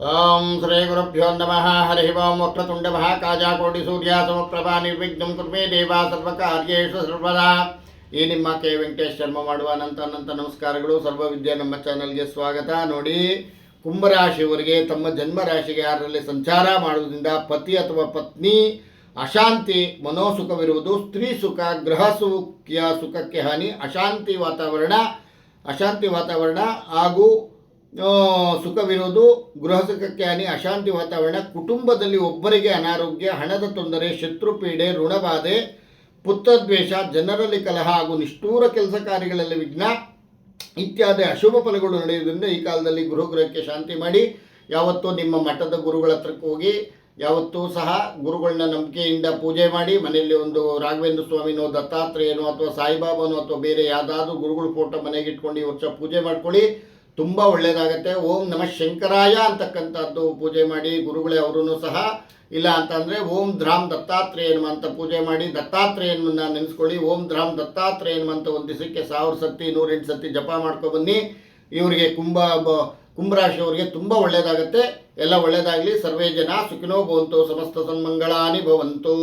ओम श्री गुरुभ्यो नमः हरि ओम वक्रतुंड महाकाजाकोटि सूर्य समप्रभा निर्विघ्नं कुर्मे देवा सर्वकार्येषु सर्वदा ಈ ನಿಮ್ಮ ಕೆ ವೆಂಕಟೇಶ್ ಶರ್ಮ ಮಾಡುವ ಅನಂತ ನಮಸ್ಕಾರಗಳು. ಸರ್ವವಿದ್ಯೆ ನಮ್ಮ ಚಾನಲ್ಗೆ ಸ್ವಾಗತ. ನೋಡಿ, ಕುಂಭರಾಶಿಯವರಿಗೆ ತಮ್ಮ ಜನ್ಮ ರಾಶಿಗೆ 6ರಲ್ಲಿ ಸಂಚಾರ ಮಾಡುವುದರಿಂದ ಪತಿ ಅಥವಾ ಪತ್ನಿ ಅಶಾಂತಿ, ಮನೋಸುಖವಿರುವುದು, ಸ್ತ್ರೀ ಸುಖ, ಗೃಹ ಸುಖಕ್ಕೆ ಹಾನಿ, ಅಶಾಂತಿ ವಾತಾವರಣ ಹಾಗೂ ಸುಖವಿರುವುದು, ಗೃಹ ಸುಖಕ್ಕೆ ಹಾನಿ, ಅಶಾಂತಿ ವಾತಾವರಣ, ಕುಟುಂಬದಲ್ಲಿ ಒಬ್ಬರಿಗೆ ಅನಾರೋಗ್ಯ, ಹಣದ ತೊಂದರೆ, ಶತ್ರುಪೀಡೆ, ಋಣಬಾಧೆ, ಪುತ್ರದ್ವೇಷ, ಜನರಲ್ಲಿ ಕಲಹ ಹಾಗೂ ನಿಷ್ಠೂರ ಕೆಲಸ ಕಾರ್ಯಗಳಲ್ಲಿ ವಿಘ್ನ ಇತ್ಯಾದಿ ಅಶುಭ ಫಲಗಳು ನಡೆಯುವುದರಿಂದ ಈ ಕಾಲದಲ್ಲಿ ಗೃಹಕ್ಕೆ ಶಾಂತಿ ಮಾಡಿ, ಯಾವತ್ತೂ ನಿಮ್ಮ ಮಠದ ಗುರುಗಳ ಹತ್ರಕ್ಕೆ ಹೋಗಿ ಯಾವತ್ತೂ ಸಹ ಗುರುಗಳನ್ನ ನಂಬಿಕೆಯಿಂದ ಪೂಜೆ ಮಾಡಿ, ಮನೆಯಲ್ಲಿ ಒಂದು ರಾಘವೇಂದ್ರ ಸ್ವಾಮಿನೋ, ದತ್ತಾತ್ರೇಯನೋ ಅಥವಾ ಸಾಯಿಬಾಬಾನೋ ಅಥವಾ ಬೇರೆ ಯಾವುದಾದ್ರೂ ಗುರುಗಳ ಫೋಟೋ ಮನೆಗೆ ಇಟ್ಕೊಂಡು ಈ ವರ್ಷ ಪೂಜೆ ಮಾಡ್ಕೊಳ್ಳಿ, ತುಂಬ ಒಳ್ಳೆಯದಾಗತ್ತೆ. ಓಂ ನಮಃ ಶಂಕರಾಯ ಅಂತಕ್ಕಂಥದ್ದು ಪೂಜೆ ಮಾಡಿ, ಗುರುಗಳೇ ಅವರೂ ಸಹ ಇಲ್ಲ ಅಂತಂದರೆ ಓಂ ಧ್ರಾಂ ದತ್ತಾತ್ರೇಯನ ಅಂತ ಪೂಜೆ ಮಾಡಿ, ದತ್ತಾತ್ರೇಯನನ್ನ ನೆನೆಸ್ಕೊಳ್ಳಿ. ಓಂ ಧ್ರಾಂ ದತ್ತಾತ್ರೇಯನ ಅಂತ ಒಂದು ದಿವಸಕ್ಕೆ 1000 ಸತಿ 108 ಸತಿ ಜಪ ಮಾಡ್ಕೊಬನ್ನಿ. ಇವರಿಗೆ ಕುಂಭರಾಶಿಯವರಿಗೆ ತುಂಬ ಒಳ್ಳೆಯದಾಗತ್ತೆ. ಎಲ್ಲ ಒಳ್ಳೆಯದಾಗಲಿ. ಸರ್ವೇ ಜನ ಸುಖಿನೋ ಭವಂತು, ಸಮಸ್ತ ಸನ್ಮಂಗಳಾನಿ ಭವಂತು.